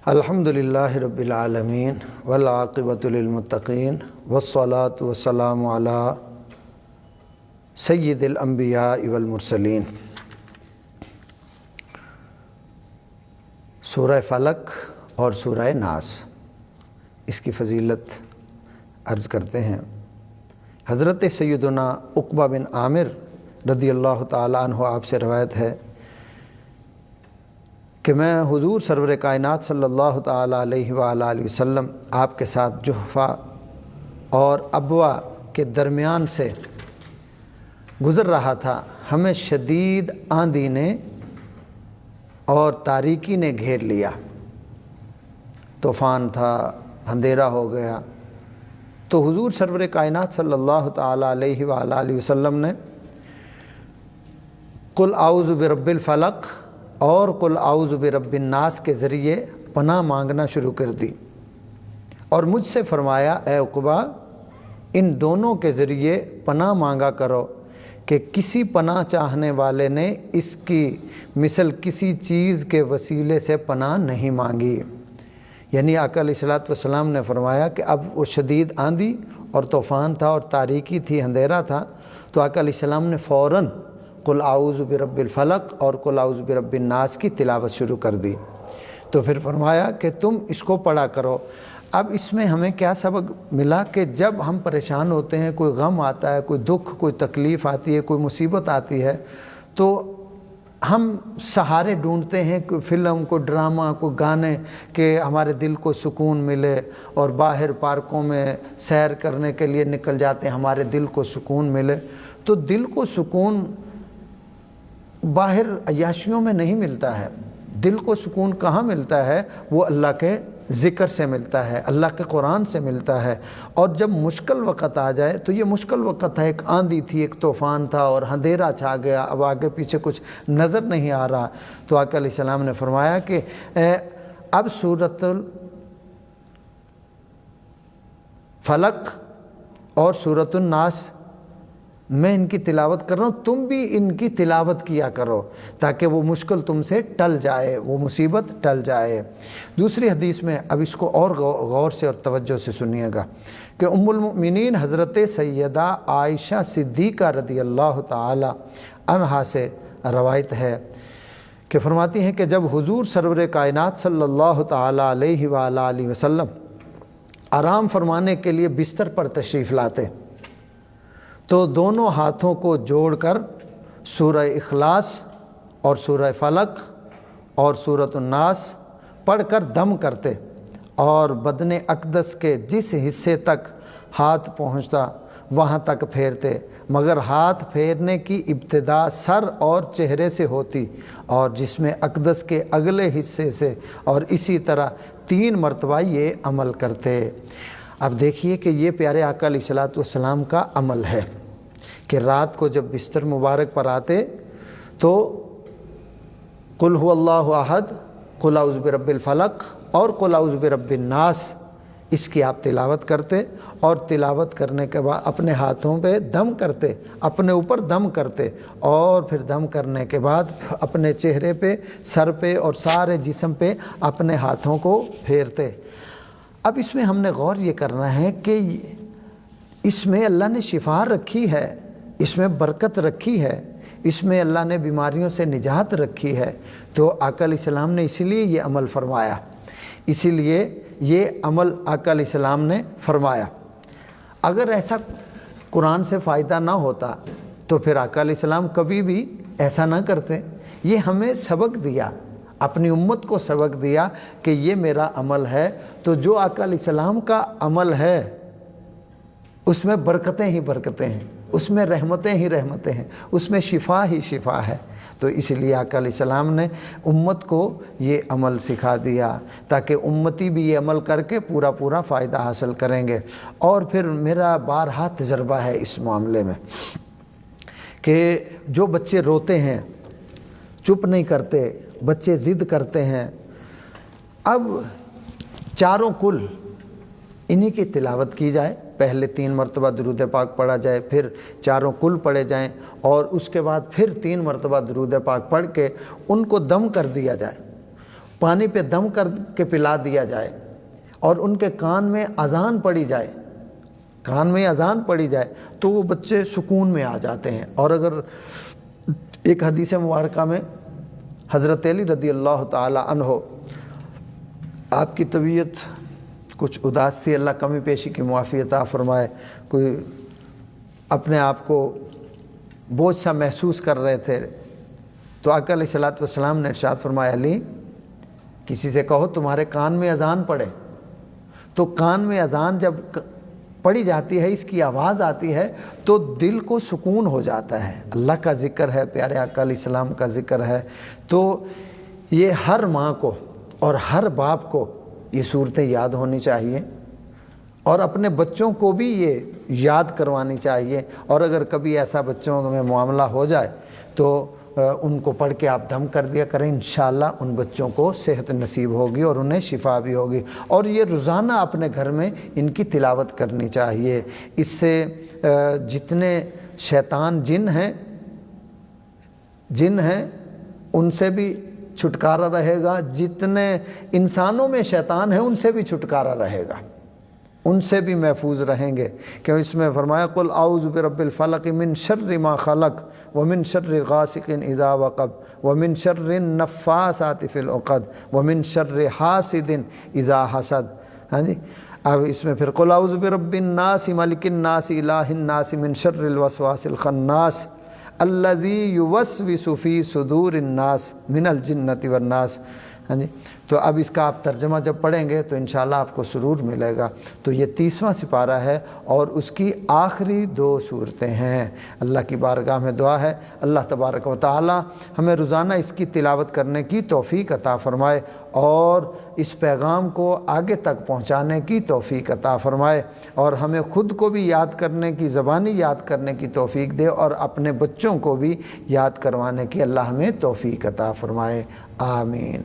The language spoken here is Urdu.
الحمدللہ رب العالمین والعاقبۃ للمتقین والصلاة والسلام علی سید الانبیاء والمرسلین۔ سورہ فلق اور سورہ ناس، اس کی فضیلت عرض کرتے ہیں۔ حضرت سیدنا عقبہ بن عامر رضی اللہ تعالیٰ عنہ آپ سے روایت ہے کہ میں حضور سرور کائنات صلی اللہ تعالیٰ علیہ وآلہ وسلم آپ کے ساتھ جحفہ اور ابوا کے درمیان سے گزر رہا تھا۔ ہمیں شدید آندھی نے اور تاریکی نے گھیر لیا، طوفان تھا، اندھیرا ہو گیا۔ تو حضور سرور کائنات صلی اللہ تعالیٰ علیہ وآلہ وسلم نے قل اعوذ برب الفلق اور قل اعوذ برب الناس کے ذریعے پناہ مانگنا شروع کر دی، اور مجھ سے فرمایا اے عقبہ ان دونوں کے ذریعے پناہ مانگا کرو کہ کسی پناہ چاہنے والے نے اس کی مثل کسی چیز کے وسیلے سے پناہ نہیں مانگی۔ یعنی آقا علیہ الصلوۃ والسلام نے فرمایا کہ اب وہ شدید آندھی اور طوفان تھا اور تاریکی تھی، اندھیرا تھا، تو آقا علیہ السلام نے فوراً قل اعوذ برب الفلق اور قل اعوذ برب الناس کی تلاوت شروع کر دی۔ تو پھر فرمایا کہ تم اس کو پڑھا کرو۔ اب اس میں ہمیں کیا سبق ملا کہ جب ہم پریشان ہوتے ہیں، کوئی غم آتا ہے، کوئی دکھ، کوئی تکلیف آتی ہے، کوئی مصیبت آتی ہے، تو ہم سہارے ڈھونڈتے ہیں، کوئی فلم، کوئی ڈرامہ، کوئی گانے، کہ ہمارے دل کو سکون ملے، اور باہر پارکوں میں سیر کرنے کے لیے نکل جاتے ہیں، ہمارے دل کو سکون ملے۔ تو دل کو سکون باہر عیاشیوں میں نہیں ملتا ہے، دل کو سکون کہاں ملتا ہے؟ وہ اللہ کے ذکر سے ملتا ہے، اللہ کے قرآن سے ملتا ہے۔ اور جب مشکل وقت آ جائے، تو یہ مشکل وقت ہے، ایک آندھی تھی، ایک طوفان تھا، اور اندھیرا چھا گیا، اب آگے پیچھے کچھ نظر نہیں آ رہا، تو آقا علیہ السلام نے فرمایا کہ اب سورۃ الفلق اور سورۃ الناس میں ان کی تلاوت کر رہا ہوں، تم بھی ان کی تلاوت کیا کرو تاکہ وہ مشکل تم سے ٹل جائے، وہ مصیبت ٹل جائے۔ دوسری حدیث میں، اب اس کو اور غور سے اور توجہ سے سنیے گا، کہ ام المؤمنین حضرت سیدہ عائشہ صدیقہ رضی اللہ تعالی عنہا سے روایت ہے کہ فرماتی ہیں کہ جب حضور سرور کائنات صلی اللہ تعالی علیہ وآلہ وسلم آرام فرمانے کے لیے بستر پر تشریف لاتے تو دونوں ہاتھوں کو جوڑ کر سورہ اخلاص اور سورہ فلق اور سورۃ الناس پڑھ کر دم کرتے، اور بدن اقدس کے جس حصے تک ہاتھ پہنچتا وہاں تک پھیرتے، مگر ہاتھ پھیرنے کی ابتدا سر اور چہرے سے ہوتی، اور جسم اقدس کے اگلے حصے سے، اور اسی طرح 3 مرتبہ یہ عمل کرتے۔ اب دیکھیے کہ یہ پیارے آقا علیہ الصلوۃ والسلام کا عمل ہے کہ رات کو جب بستر مبارک پر آتے تو قل هو اللہ احد، قل اعوذ برب الفلق اور قل اعوذ برب الناس، اس کی آپ تلاوت کرتے، اور تلاوت کرنے کے بعد اپنے ہاتھوں پہ دم کرتے، اپنے اوپر دم کرتے، اور پھر دم کرنے کے بعد اپنے چہرے پہ، سر پہ اور سارے جسم پہ اپنے ہاتھوں کو پھیرتے۔ اب اس میں ہم نے غور یہ کرنا ہے کہ اس میں اللہ نے شفا رکھی ہے، اس میں برکت رکھی ہے، اس میں اللہ نے بیماریوں سے نجات رکھی ہے، تو آقا علیہ السلام نے اسی لیے یہ عمل فرمایا، اسی لیے یہ عمل آقا علیہ السلام نے فرمایا۔ اگر ایسا قرآن سے فائدہ نہ ہوتا تو پھر آقا علیہ السلام کبھی بھی ایسا نہ کرتے۔ یہ ہمیں سبق دیا، اپنی امت کو سبق دیا کہ یہ میرا عمل ہے، تو جو آقا علیہ السلام کا عمل ہے اس میں برکتیں ہی برکتیں ہیں، اس میں رحمتیں ہی رحمتیں ہیں، اس میں شفا ہی شفا ہے۔ تو اس لیے آقا علیہ السلام نے امت کو یہ عمل سکھا دیا تاکہ امتی بھی یہ عمل کر کے پورا پورا فائدہ حاصل کریں گے۔ اور پھر میرا بارہا تجربہ ہے اس معاملے میں کہ جو بچے روتے ہیں، چپ نہیں کرتے، بچے ضد کرتے ہیں، اب چاروں کل انہی کی تلاوت کی جائے، پہلے 3 مرتبہ درود پاک پڑھا جائے، پھر چاروں کل پڑھے جائیں، اور اس کے بعد پھر 3 مرتبہ درود پاک پڑھ کے ان کو دم کر دیا جائے، پانی پہ دم کر کے پلا دیا جائے اور ان کے کان میں اذان پڑی جائے، کان میں اذان پڑی جائے تو وہ بچے سکون میں آ جاتے ہیں۔ اور اگر ایک حدیث مبارکہ میں حضرت علی رضی اللہ تعالی عنہ، آپ کی طبیعت کچھ اداس تھی، اللہ کمی پیشی کی معافی عطا فرمائے، کوئی اپنے آپ کو بوجھ سا محسوس کر رہے تھے، تو آقا علیہ الصلوۃ والسلام نے ارشاد فرمایا، علی کسی سے کہو تمہارے کان میں اذان پڑے۔ تو کان میں اذان جب پڑھی جاتی ہے، اس کی آواز آتی ہے تو دل کو سکون ہو جاتا ہے، اللہ کا ذکر ہے، پیارے آقا علیہ السلام کا ذکر ہے۔ تو یہ ہر ماں کو اور ہر باپ کو یہ صورتیں یاد ہونی چاہیے اور اپنے بچوں کو بھی یہ یاد کروانی چاہیے، اور اگر کبھی ایسا بچوں میں معاملہ ہو جائے تو ان کو پڑھ کے آپ دم کر دیا کریں، انشاءاللہ ان بچوں کو صحت نصیب ہوگی اور انہیں شفا بھی ہوگی۔ اور یہ روزانہ اپنے گھر میں ان کی تلاوت کرنی چاہیے، اس سے جتنے شیطان جن ہیں ان سے بھی چھٹکارا رہے گا، جتنے انسانوں میں شیطان ہیں ان سے بھی چھٹکارا رہے گا، ان سے بھی محفوظ رہیں گے۔ کہ اس میں فرمایا قل اعوذ برب الفلق من شر ما خلق ومن شر غاسق اذا وقب ومن شر النفاثات فی العقد ومن شر حاسد اذا حسد۔ ہاں جی، اب اس میں پھر قل اعوذ برب الناس ملک الناس الہ الناس من شر الوسواس الخناس الذی یوسوس فی صدور الناس من الجنۃ والناس۔ ہاں جی، تو اب اس کا آپ ترجمہ جب پڑھیں گے تو انشاءاللہ آپ کو سرور ملے گا۔ تو یہ 30واں سپارہ ہے اور اس کی آخری 2 صورتیں ہیں۔ اللہ کی بارگاہ میں دعا ہے اللہ تبارک و تعالی ہمیں روزانہ اس کی تلاوت کرنے کی توفیق عطا فرمائے اور اس پیغام کو آگے تک پہنچانے کی توفیق عطا فرمائے، اور ہمیں خود کو بھی یاد کرنے کی، زبانی یاد کرنے کی توفیق دے، اور اپنے بچوں کو بھی یاد کروانے کی اللہ ہمیں توفیق عطا فرمائے۔ آمین۔